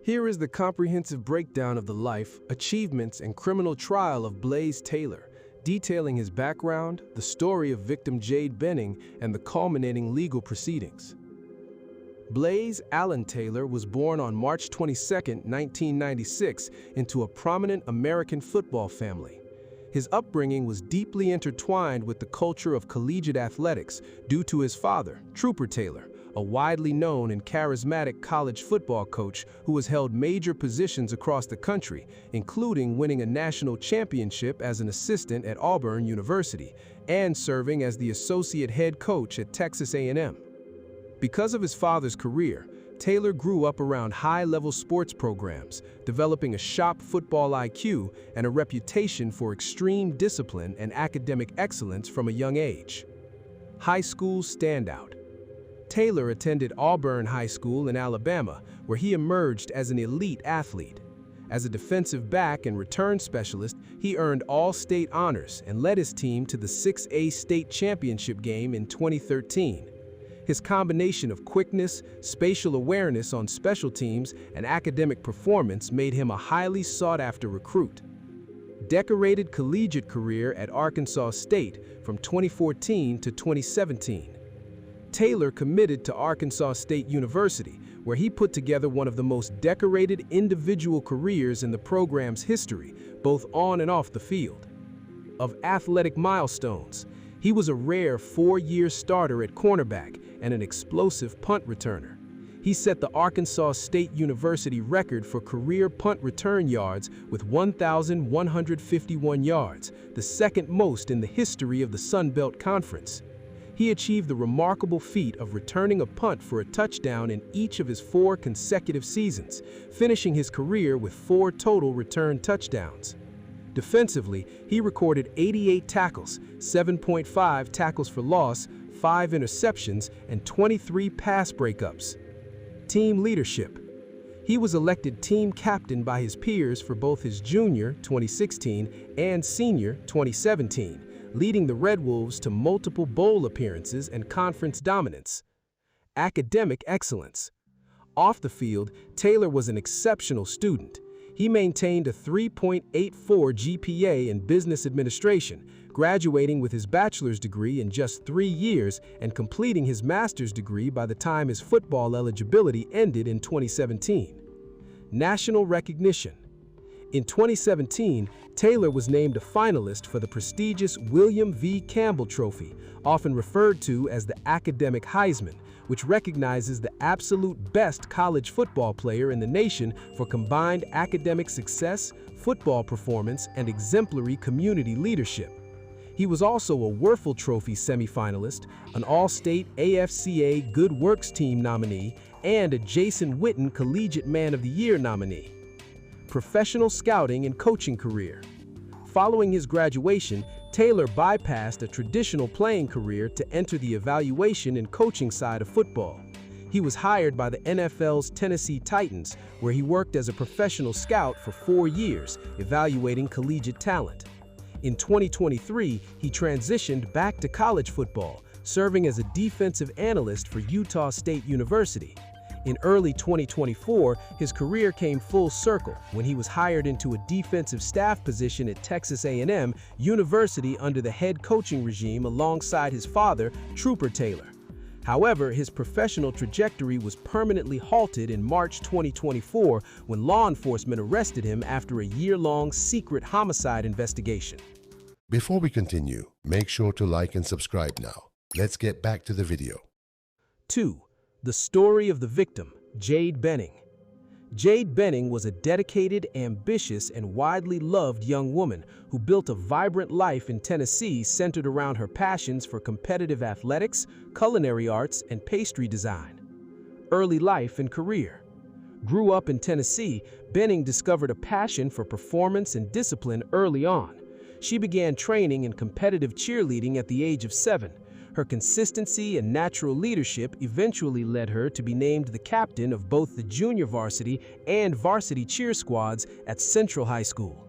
Here is the comprehensive breakdown of the life, achievements, and criminal trial of Blaise Taylor, detailing his background, the story of victim Jade Benning, and the culminating legal proceedings. Blaise Allen Taylor was born on March 22, 1996, into a prominent American football family. His upbringing was deeply intertwined with the culture of collegiate athletics due to his father, Trooper Taylor, a widely known and charismatic college football coach who has held major positions across the country, including winning a national championship as an assistant at Auburn University and serving as the associate head coach at Texas A&M. Because of his father's career, Taylor grew up around high-level sports programs, developing a sharp football IQ and a reputation for extreme discipline and academic excellence from a young age. High school standout. Taylor attended Auburn High School in Alabama, where he emerged as an elite athlete. As a defensive back and return specialist, he earned all-state honors and led his team to the 6A state championship game in 2013. His combination of quickness, spatial awareness on special teams, and academic performance made him a highly sought-after recruit. Decorated collegiate career at Arkansas State from 2014 to 2017. Taylor committed to Arkansas State University, where he put together one of the most decorated individual careers in the program's history, both on and off the field. Of athletic milestones, he was a rare 4-year starter at cornerback and an explosive punt returner. He set the Arkansas State University record for career punt return yards with 1,151 yards, the second most in the history of the Sun Belt Conference. He achieved the remarkable feat of returning a punt for a touchdown in each of his 4 consecutive seasons, finishing his career with 4 total return touchdowns. Defensively, he recorded 88 tackles, 7.5 tackles for loss, 5 interceptions, and 23 pass breakups. Team leadership. He was elected team captain by his peers for both his junior 2016 and senior 2017, leading the Red Wolves to multiple bowl appearances and conference dominance. Academic excellence. Off the field, Taylor was an exceptional student. He maintained a 3.84 GPA in business administration, graduating with his bachelor's degree in just 3 years and completing his master's degree by the time his football eligibility ended in 2017. National recognition. In 2017, Taylor was named a finalist for the prestigious William V. Campbell Trophy, often referred to as the Academic Heisman, which recognizes the absolute best college football player in the nation for combined academic success, football performance, and exemplary community leadership. He was also a Werfel Trophy semifinalist, an All-State AFCA Good Works Team nominee, and a Jason Witten Collegiate Man of the Year nominee. Professional scouting and coaching career. Following his graduation, Taylor bypassed a traditional playing career to enter the evaluation and coaching side of football. He was hired by the NFL's Tennessee Titans, where he worked as a professional scout for 4 years, evaluating collegiate talent. In 2023, he transitioned back to college football, serving as a defensive analyst for Utah State University. In early 2024, his career came full circle when he was hired into a defensive staff position at Texas A&M University under the head coaching regime alongside his father, Trooper Taylor. However, his professional trajectory was permanently halted in March 2024 when law enforcement arrested him after a year-long secret homicide investigation. Before we continue, make sure to like and subscribe now. Let's get back to the video. 2. The story of the victim, Jade Benning. Jade Benning was a dedicated, ambitious, and widely loved young woman who built a vibrant life in Tennessee centered around her passions for competitive athletics, culinary arts, and pastry design. Early life and career. Grew up in Tennessee, Benning discovered a passion for performance and discipline early on. She began training in competitive cheerleading at the age of 7. Her consistency and natural leadership eventually led her to be named the captain of both the junior varsity and varsity cheer squads at Central High School.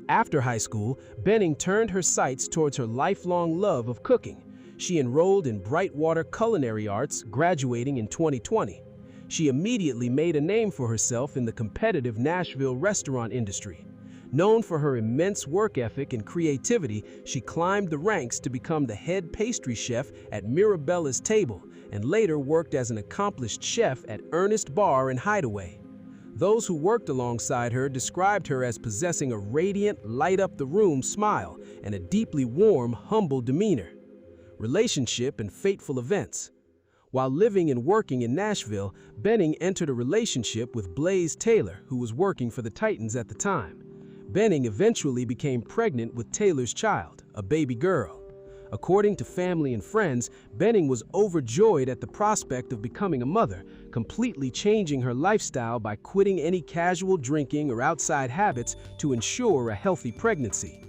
After high school, Benning turned her sights towards her lifelong love of cooking. She enrolled in Brightwater Culinary Arts, graduating in 2020. she immediately made a name for herself in the competitive Nashville restaurant industry. Known for her immense work ethic and creativity, she climbed the ranks to become the head pastry chef at Mirabella's Table and later worked as an accomplished chef at Ernest Bar and Hideaway. Those who worked alongside her described her as possessing a radiant, light-up-the-room smile and a deeply warm, humble demeanor. Relationship and fateful events. While living and working in Nashville, Benning entered a relationship with Blaise Taylor, who was working for the Titans at the time. Benning eventually became pregnant with Taylor's child, a baby girl. According to family and friends, Benning was overjoyed at the prospect of becoming a mother, completely changing her lifestyle by quitting any casual drinking or outside habits to ensure a healthy pregnancy.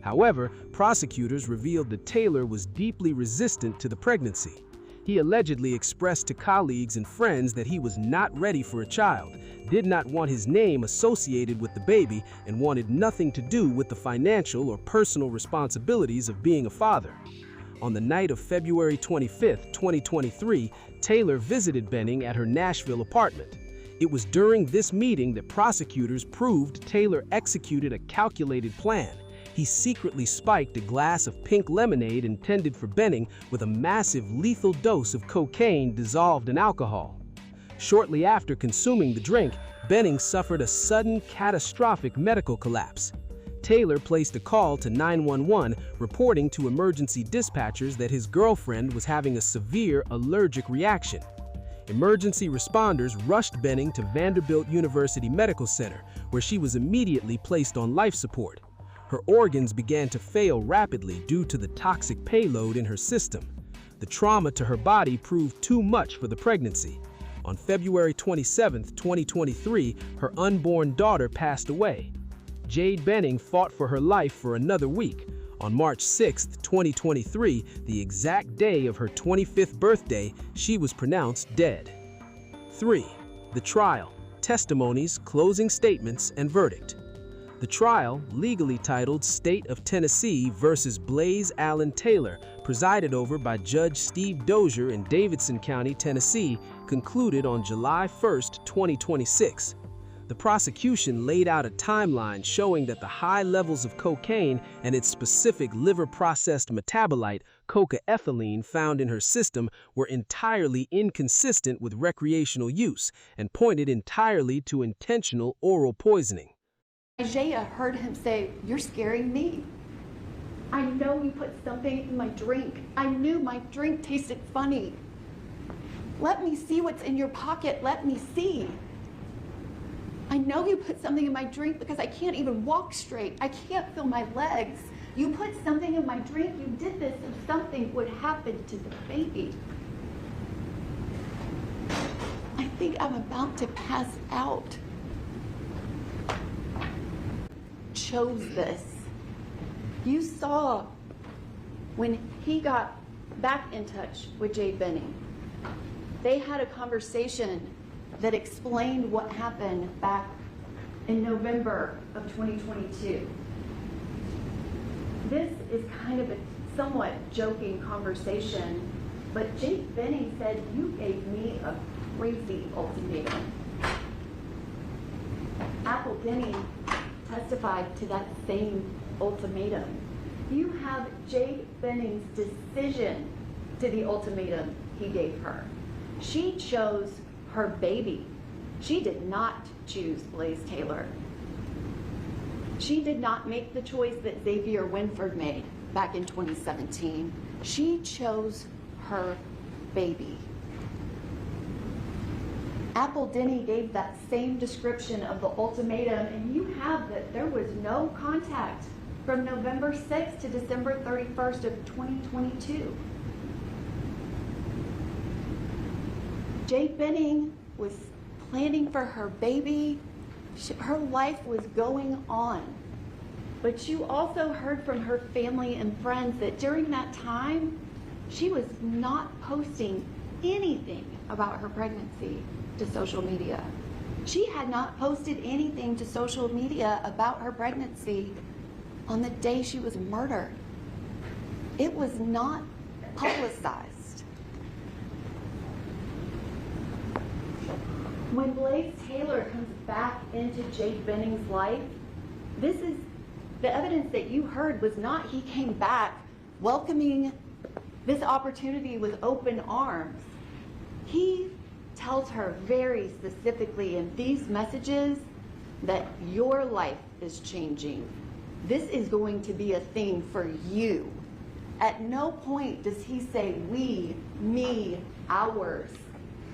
However, prosecutors revealed that Taylor was deeply resistant to the pregnancy. He allegedly expressed to colleagues and friends that he was not ready for a child, did not want his name associated with the baby, and wanted nothing to do with the financial or personal responsibilities of being a father. On the night of February 25, 2023, Taylor visited Benning at her Nashville apartment. It was during this meeting that prosecutors proved Taylor executed a calculated plan. He secretly spiked a glass of pink lemonade intended for Benning with a massive lethal dose of cocaine dissolved in alcohol. Shortly after consuming the drink, Benning suffered a sudden, catastrophic medical collapse. Taylor placed a call to 911, reporting to emergency dispatchers that his girlfriend was having a severe allergic reaction. Emergency responders rushed Benning to Vanderbilt University Medical Center, where she was immediately placed on life support. Her organs began to fail rapidly due to the toxic payload in her system. The trauma to her body proved too much for the pregnancy. On February 27, 2023, her unborn daughter passed away. Jade Benning fought for her life for another week. On March 6, 2023, the exact day of her 25th birthday, she was pronounced dead. 3. The trial, testimonies, closing statements, and verdict. The trial, legally titled State of Tennessee versus Blaise Allen Taylor, presided over by Judge Steve Dozier in Davidson County, Tennessee, concluded on July 1, 2026. The prosecution laid out a timeline showing that the high levels of cocaine and its specific liver-processed metabolite, cocaethylene, found in her system were entirely inconsistent with recreational use and pointed entirely to intentional oral poisoning. Jade heard him say, "You're scaring me. I know you put something in my drink. I knew my drink tasted funny. Let me see what's in your pocket. Let me see. I know you put something in my drink because I can't even walk straight. I can't feel my legs. You put something in my drink. You did this so something would happen to the baby. I think I'm about to pass out." Chose this. You saw when he got back in touch with Jade Benning, they had a conversation that explained what happened back in November of 2022. This is kind of a somewhat joking conversation, but Jade Benning said, "You gave me a crazy ultimatum." Apple Denny testified to that same ultimatum. You have Jade Benning's decision to the ultimatum he gave her. She chose her baby. She did not choose Blaise Taylor. She did not make the choice that Xavier Winford made back in 2017. She chose her baby. Apple Denny gave that same description of the ultimatum, and you have that there was no contact from November 6th to December 31st of 2022. Jade Benning was planning for her baby. Her life was going on. But you also heard from her family and friends that during that time, she was not posting anything about her pregnancy to social media. She had not posted anything to social media about her pregnancy on the day she was murdered. It was not publicized. When Blaise Taylor comes back into Jade Benning's life, this is the evidence that you heard was not he came back welcoming this opportunity with open arms. He tells her very specifically in these messages that your life is changing. This is going to be a thing for you. At no point does he say we, me, ours.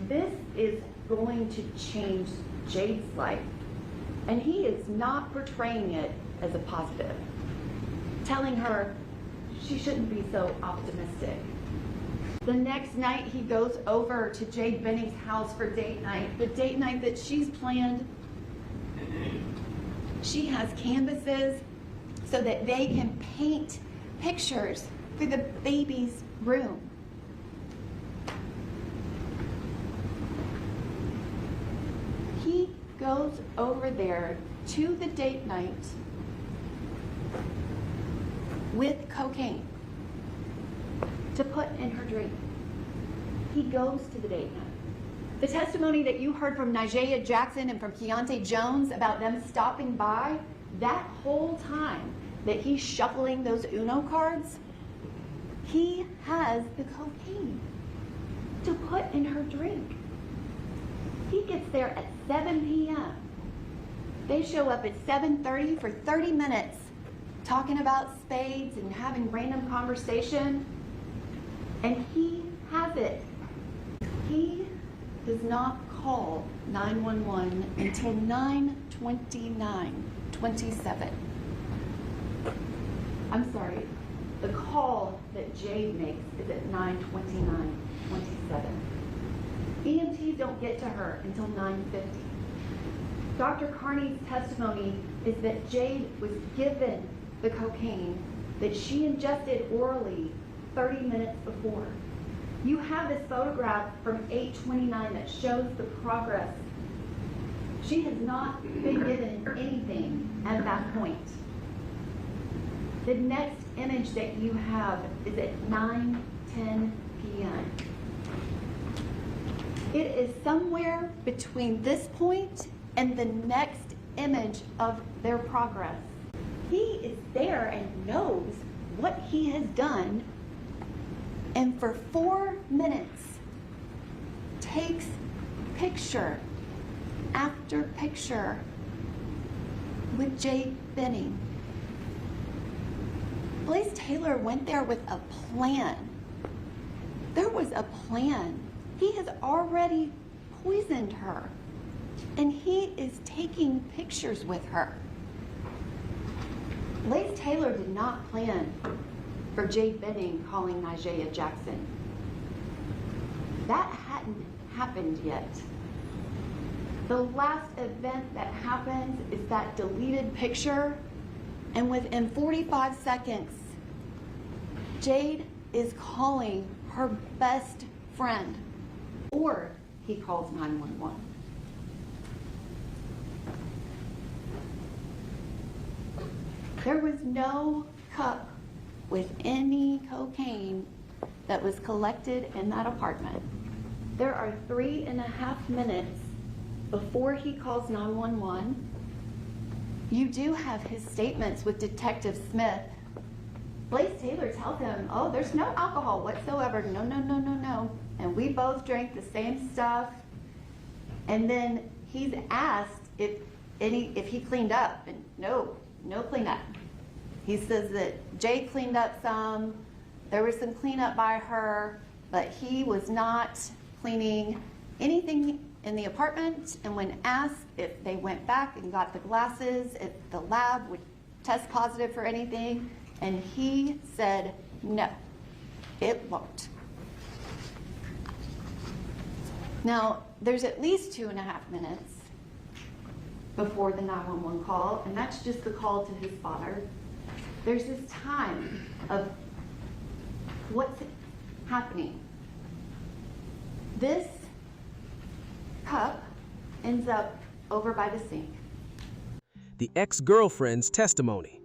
This is going to change Jade's life. And he is not portraying it as a positive, telling her she shouldn't be so optimistic. The next night he goes over to Jade Benning's house for date night, the date night that she's planned. She has canvases so that they can paint pictures for the baby's room. He goes over there to the date night with cocaine to put in her drink. He goes to the date night. The testimony that you heard from Nashville Jackson and from Keontae Jones about them stopping by, that whole time that he's shuffling those Uno cards, he has the cocaine to put in her drink. He gets there at 7 p.m. They show up at 7:30 for 30 minutes talking about spades and having random conversation, and he has it. He does not call 911 until 9:29:27. I'm sorry, the call that Jade makes is at 9:29:27. EMTs don't get to her until 9:50. Dr. Carney's testimony is that Jade was given the cocaine that she ingested orally 30 minutes before. You have this photograph from 8:29 that shows the progress. She has not been given anything at that point. The next image that you have is at 9:10 p.m. It is somewhere between this point and the next image of their progress. He is there and knows what he has done, and for 4 minutes takes picture after picture with Jade Benning. Blaise Taylor went there with a plan. There was a plan. He has already poisoned her, and he is taking pictures with her. Blaise Taylor did not plan for Jade Benning calling Nashville Jackson. That hadn't happened yet. The last event that happens is that deleted picture, and within 45 seconds, Jade is calling her best friend, or he calls 911. There was no cup with any cocaine that was collected in that apartment. There are 3.5 minutes before he calls 911. You do have his statements with Detective Smith. Blaise Taylor tells him, oh, there's no alcohol whatsoever. No, no, no, no, no. And we both drank the same stuff. And then he's asked if he cleaned up, and no cleanup. He says that Jade cleaned up some, there was some cleanup by her, but he was not cleaning anything in the apartment. And when asked if they went back and got the glasses, if the lab would test positive for anything, and he said, no, it won't. Now, there's at least 2.5 minutes before the 911 call, and that's just the call to his father. There's this time of what's happening. This cup ends up over by the sink. The ex-girlfriend's testimony.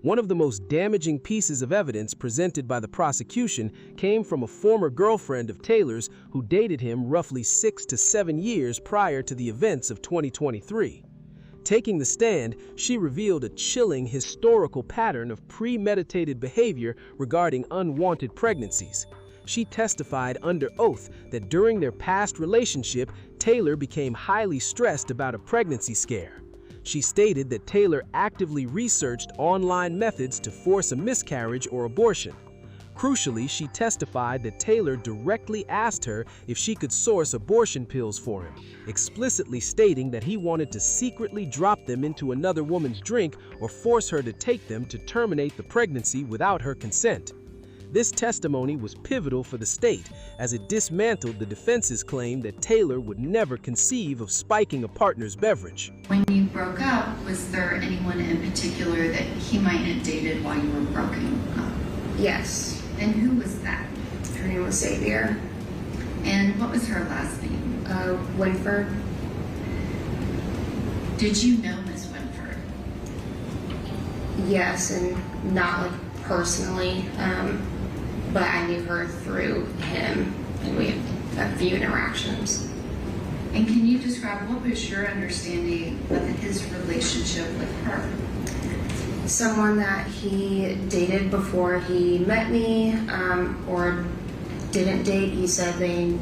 One of the most damaging pieces of evidence presented by the prosecution came from a former girlfriend of Taylor's who dated him roughly 6 to 7 years prior to the events of 2023. Taking the stand, she revealed a chilling historical pattern of premeditated behavior regarding unwanted pregnancies. She testified under oath that during their past relationship, Taylor became highly stressed about a pregnancy scare. She stated that Taylor actively researched online methods to force a miscarriage or abortion. Crucially, she testified that Taylor directly asked her if she could source abortion pills for him, explicitly stating that he wanted to secretly drop them into another woman's drink or force her to take them to terminate the pregnancy without her consent. This testimony was pivotal for the state, as it dismantled the defense's claim that Taylor would never conceive of spiking a partner's beverage. When you broke up, was there anyone in particular that he might have dated while you were broken up? Yes. And who was that? Her name was Xavier. And what was her last name? Winford. Did you know Miss Winford? Yes, and not like personally, but I knew her through him, and we had a few interactions. And can you describe what was your understanding of his relationship with her? Someone that he dated before he met me, or didn't date. He said they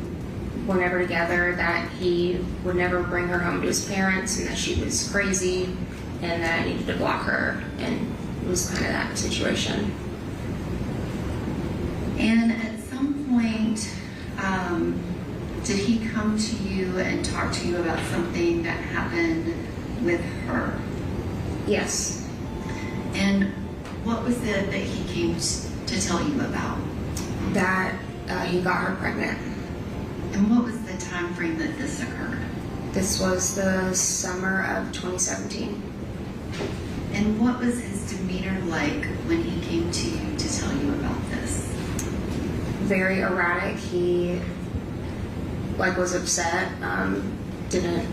were never together, that he would never bring her home to his parents, and that she was crazy, and that I needed to block her, and it was kind of that situation. And at some point, did he come to you and talk to you about something that happened with her? Yes. And what was it that he came to tell you about? That he got her pregnant. And what was the time frame that this occurred? This was the summer of 2017. And what was his demeanor like when he came to you to tell you about this? Very erratic. He was upset, didn't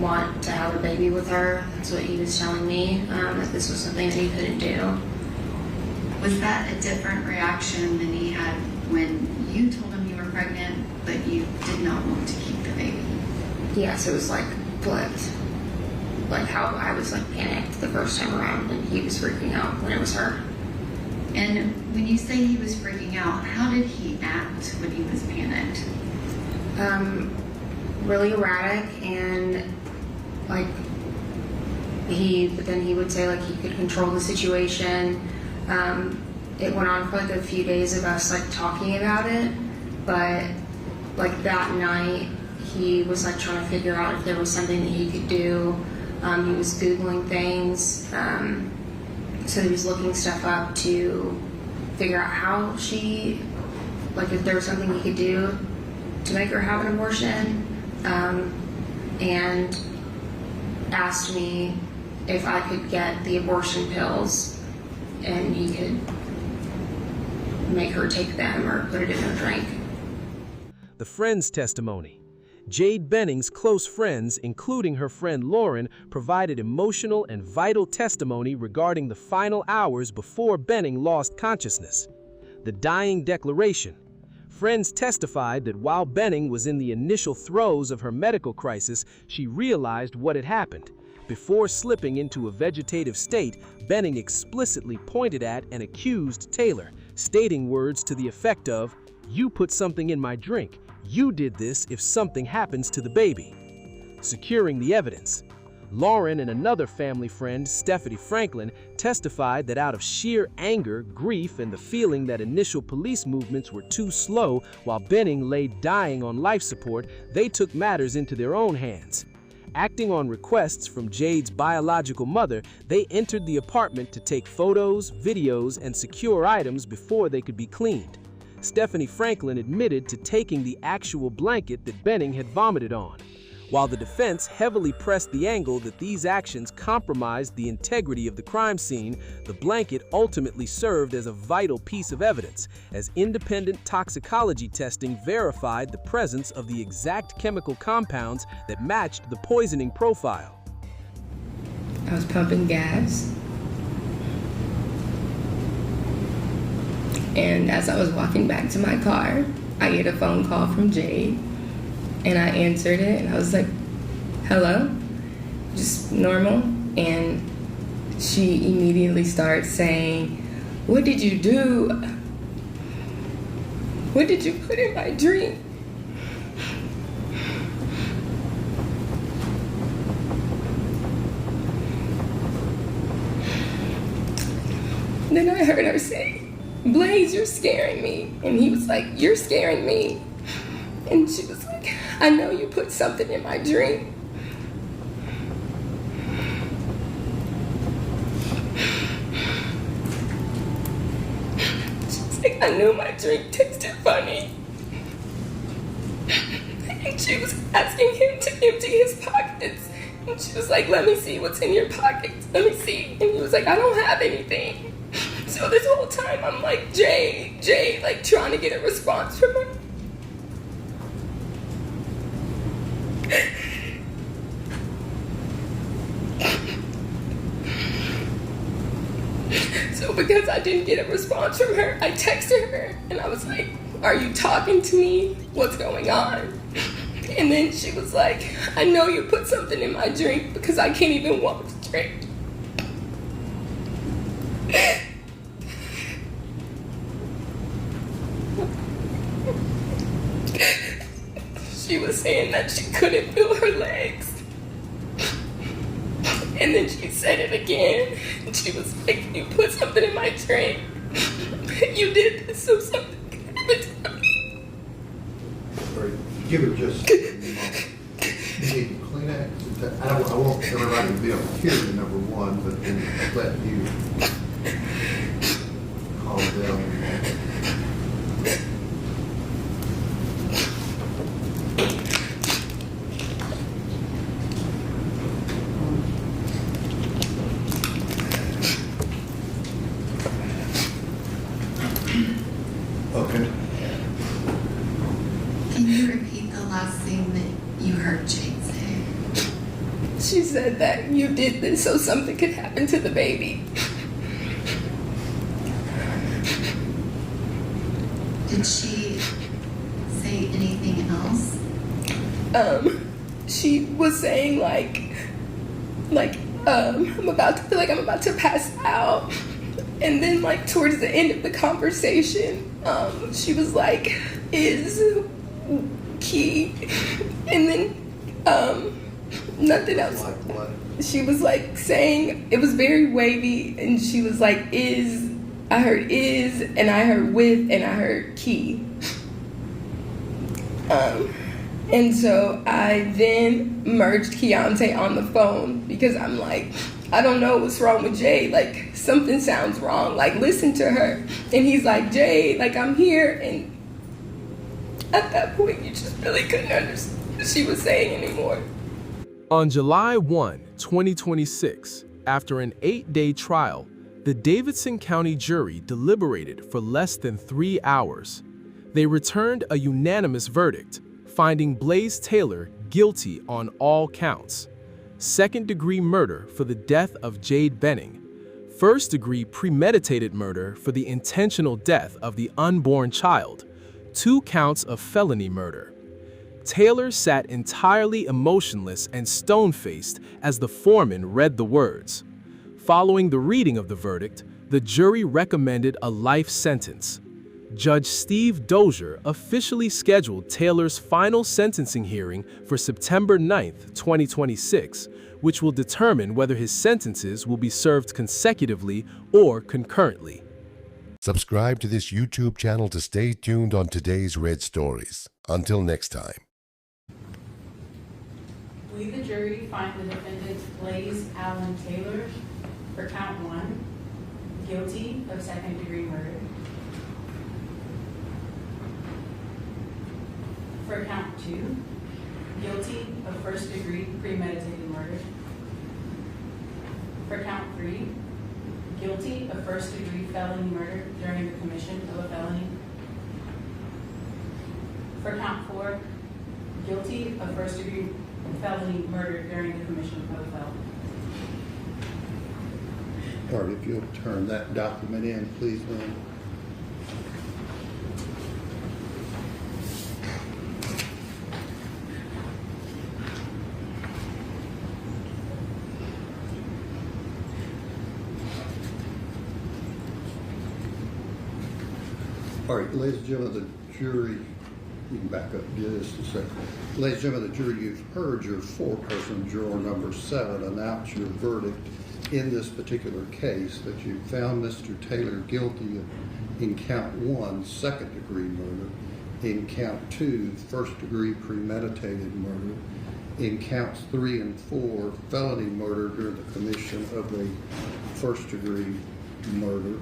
want to have a baby with her. That's what he was telling me, that this was something that he couldn't do. Was that a different reaction than he had when you told him you were pregnant, but you did not want to keep the baby? Yes, it was flipped. Like how I was panicked the first time around, and he was freaking out when it was her. And when you say he was freaking out, how did he act when he was panicked? Really erratic, and but then he would say he could control the situation. It went on for a few days of us talking about it, but that night he was trying to figure out if there was something that he could do. He was Googling things, so he was looking stuff up to figure out how she, if there was something he could do to make her have an abortion, and asked me if I could get the abortion pills and he could make her take them or put it in her drink. The friend's testimony. Jade Benning's close friends, including her friend Lauren, provided emotional and vital testimony regarding the final hours before Benning lost consciousness. The dying declaration. Friends testified that while Benning was in the initial throes of her medical crisis, she realized what had happened. Before slipping into a vegetative state, Benning explicitly pointed at and accused Taylor, stating words to the effect of, "You put something in my drink. You did this if something happens to the baby." Securing the evidence. Lauren and another family friend, Stephanie Franklin, testified that out of sheer anger, grief, and the feeling that initial police movements were too slow while Benning lay dying on life support, they took matters into their own hands. Acting on requests from Jade's biological mother, they entered the apartment to take photos, videos, and secure items before they could be cleaned. Stephanie Franklin admitted to taking the actual blanket that Benning had vomited on. While the defense heavily pressed the angle that these actions compromised the integrity of the crime scene, the blanket ultimately served as a vital piece of evidence, as independent toxicology testing verified the presence of the exact chemical compounds that matched the poisoning profile. I was pumping gas. And as I was walking back to my car, I get a phone call from Jade, and I answered it, and I was like, hello? Just normal. And she immediately starts saying, what did you do? What did you put in my drink? Then I heard her say, Blaise, you're scaring me. And he was like, you're scaring me. And she was like, I know you put something in my drink. She was like, I knew my drink tasted funny. And she was asking him to empty his pockets. And she was like, let me see what's in your pockets. Let me see. And he was like, I don't have anything. So this whole time I'm like, Jade, like trying to get a response from her. So because I didn't get a response from her, I texted her and I was like, are you talking to me? What's going on? And then she was like, I know you put something in my drink because I can't even walk straight. She was saying that she couldn't feel her legs. And then she said it again. And she was like, you put something in my drink. You did this so something could happen to me. Right. Give it just a moment. You need Kleenex. I want everybody to be able to hear you, number one, but then let you calm down. Okay. Can you repeat the last thing that you heard Jade say? She said that you did this so something could happen to the baby. Did she say anything else? She was saying I'm about to feel like I'm about to pass out. And then like towards the end of the conversation, she was like, is key. And then nothing else. Like what? She was like saying, it was very wavy, and she was like, I heard is, and I heard with, and I heard key. And so I then merged Keontae on the phone because I'm like, I don't know what's wrong with Jade. Like, something sounds wrong. Like, listen to her. And he's like, Jade, like, I'm here. And at that point, you just really couldn't understand what she was saying anymore. On July 1, 2026, after an 8-day trial, the Davidson County jury deliberated for less than 3 hours. They returned a unanimous verdict, finding Blaise Taylor guilty on all counts: second-degree murder for the death of Jade Benning, first-degree premeditated murder for the intentional death of the unborn child, 2 counts of felony murder. Taylor sat entirely emotionless and stone-faced as the foreman read the words. Following the reading of the verdict, the jury recommended a life sentence. Judge Steve Dozier officially scheduled Taylor's final sentencing hearing for September 9, 2026, which will determine whether his sentences will be served consecutively or concurrently. Subscribe to this YouTube channel to stay tuned on today's Red Stories. Until next time. We, the jury, find the defendant Blaise Allen Taylor, for count 1, guilty of second-degree murder. For count 2, guilty of first-degree premeditated murder. For count 3, guilty of first-degree felony murder during the commission of a felony. For count 4, guilty of first-degree felony murder during the commission of a felony. All right, if you'll turn that document in, please, Lynn. All right, ladies and gentlemen of the jury, you can back up just a second. Ladies and gentlemen of the jury, you've heard your four-person juror number 7 announce your verdict in this particular case, that you found Mr. Taylor guilty in count 1, second-degree murder, in count 2, first-degree premeditated murder, in counts 3 and 4, felony murder during the commission of a first-degree murder.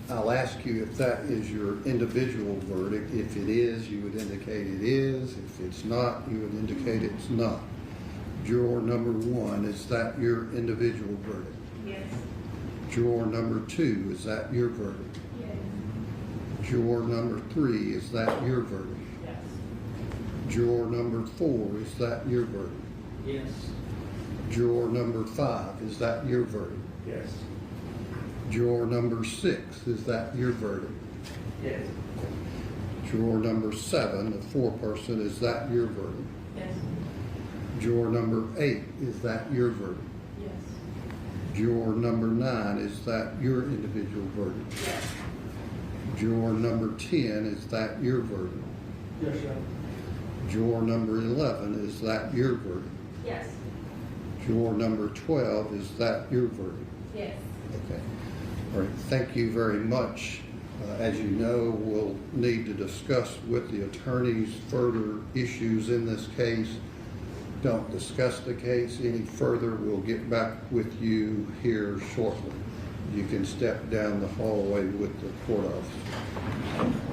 I'll ask you if that is your individual verdict. If it is, you would indicate it is. If it's not, you would indicate it's not. Juror number 1, is that your individual verdict? Yes. Juror number 2, is that your verdict? Yes. Juror number 3, is that your verdict? Yes. Juror number 4, is that your verdict? Yes. Juror number 5, is that your verdict? Yes. Juror number 6, is that your verdict? Yes. Juror number 7, the four-person, is that your verdict? Yes. Juror number 8, is that your verdict? Yes. Juror number 9, is that your individual verdict? Yes. Juror number 10, is that your verdict? Yes, sir. Juror number 11, is that your verdict? Yes. Juror number 12, is that your verdict? Yes. Okay. All right, thank you very much. As you know, we'll need to discuss with the attorneys further issues in this case. Don't discuss the case any further. We'll get back with you here shortly. You can step down the hallway with the court officer.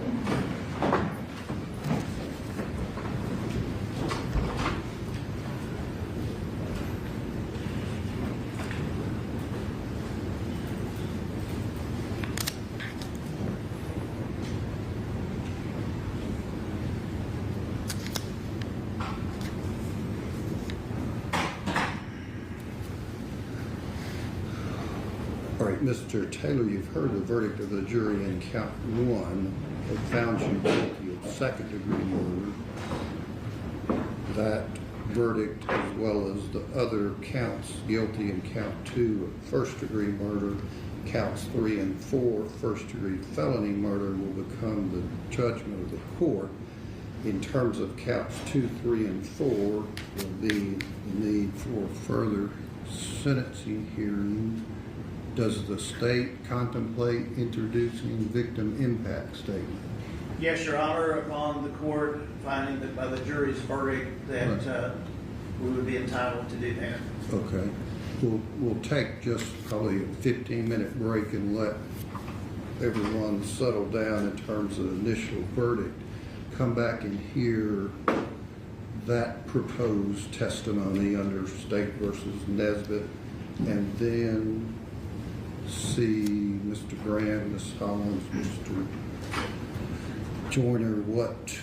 All right, Mr. Taylor, you've heard the verdict of the jury in count 1. It found you guilty of second-degree murder. That verdict, as well as the other counts, guilty in count 2 of first-degree murder, counts 3 and 4, first-degree felony murder, will become the judgment of the court. In terms of counts 2, 3, and 4, will be the need for further sentencing hearing. Does the state contemplate introducing victim impact statement? Yes, Your Honor, upon the court finding that by the jury's verdict that we would be entitled to do that. Okay. We'll take just probably a 15-minute break and let everyone settle down in terms of the initial verdict. Come back and hear that proposed testimony under State versus Nesbitt, and then see Mr. Graham, Ms. Hollins, Mr. Joyner, what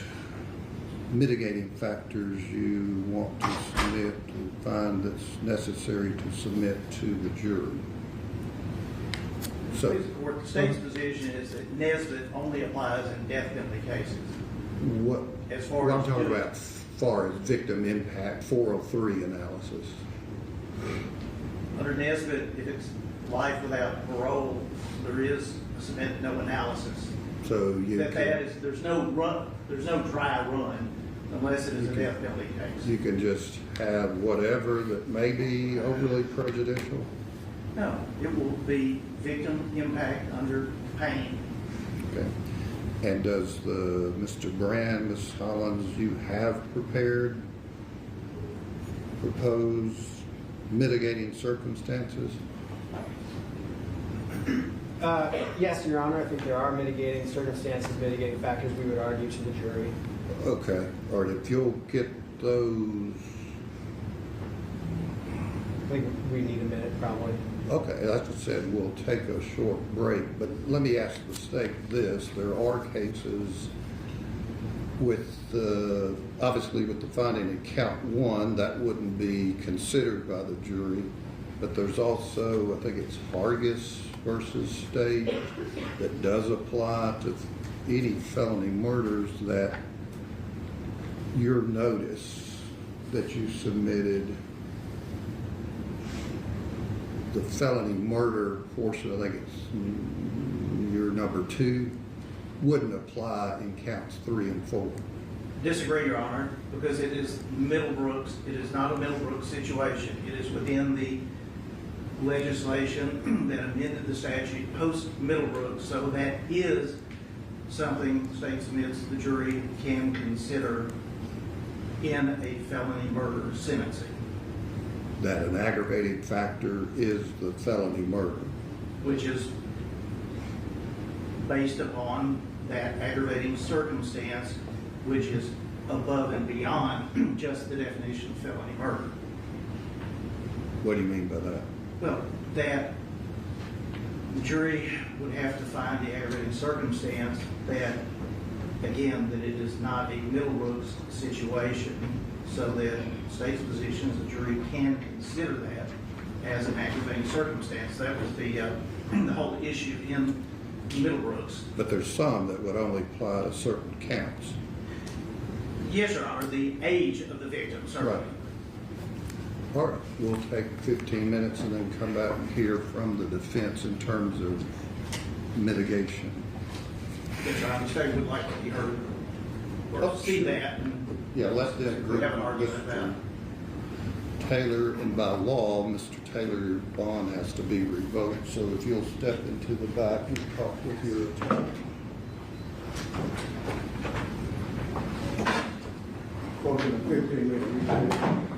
mitigating factors you want to submit and find that's necessary to submit to the jury. So, The state's position is that Nesbitt only applies in death penalty cases. what I'm talking doing- about as far as victim impact 403 analysis. Under Nesbitt, if it's life without parole, there is no analysis. So you There's no dry run unless it is a death penalty case. you can just have whatever that may be overly prejudicial. No, it will be victim impact under pain. Okay. And does Mr. Brand, Ms. Hollins, you have prepared proposed mitigating circumstances? Yes, Your Honor. I think there are mitigating circumstances, mitigating factors we would argue to the jury. Okay. All right. If you'll get those. I think we need a minute, probably. Okay. Like I said, we'll take a short break. But let me ask the state this. There are cases with obviously with the finding in count 1, that wouldn't be considered by the jury. But there's also, I think it's Hargis versus State, that does apply to any felony murders, that your notice that you submitted, the felony murder portion, I think it's your number 2, wouldn't apply in counts 3 and 4. Disagree, Your Honor, because it is Middlebrooks. It is not a Middlebrooks situation. It is within the legislation that amended the statute post-Middlebrooks, so that is something the state submits the jury can consider in a felony murder sentencing. That an aggravating factor is the felony murder. Which is based upon that aggravating circumstance, which is above and beyond just the definition of felony murder. What do you mean by that? Well, that the jury would have to find the aggravating circumstance that, again, that it is not a Middlebrooks situation, so that state's position is the jury can consider that as an aggravating circumstance. That was the whole issue in Middlebrooks. But there's some that would only apply to certain counts. Yes, Your Honor, the age of the victim, certainly. Right. All right, we'll take 15 minutes and then come back and hear from the defense in terms of mitigation. Yes, Your Honor, the state would like to be heard or see that. Yeah, let's disagree. We have an argument about Mr. Taylor, and by law, Mr. Taylor, your bond has to be revoked, so if you'll step into the back and talk with your attorney. Court in 15 minutes.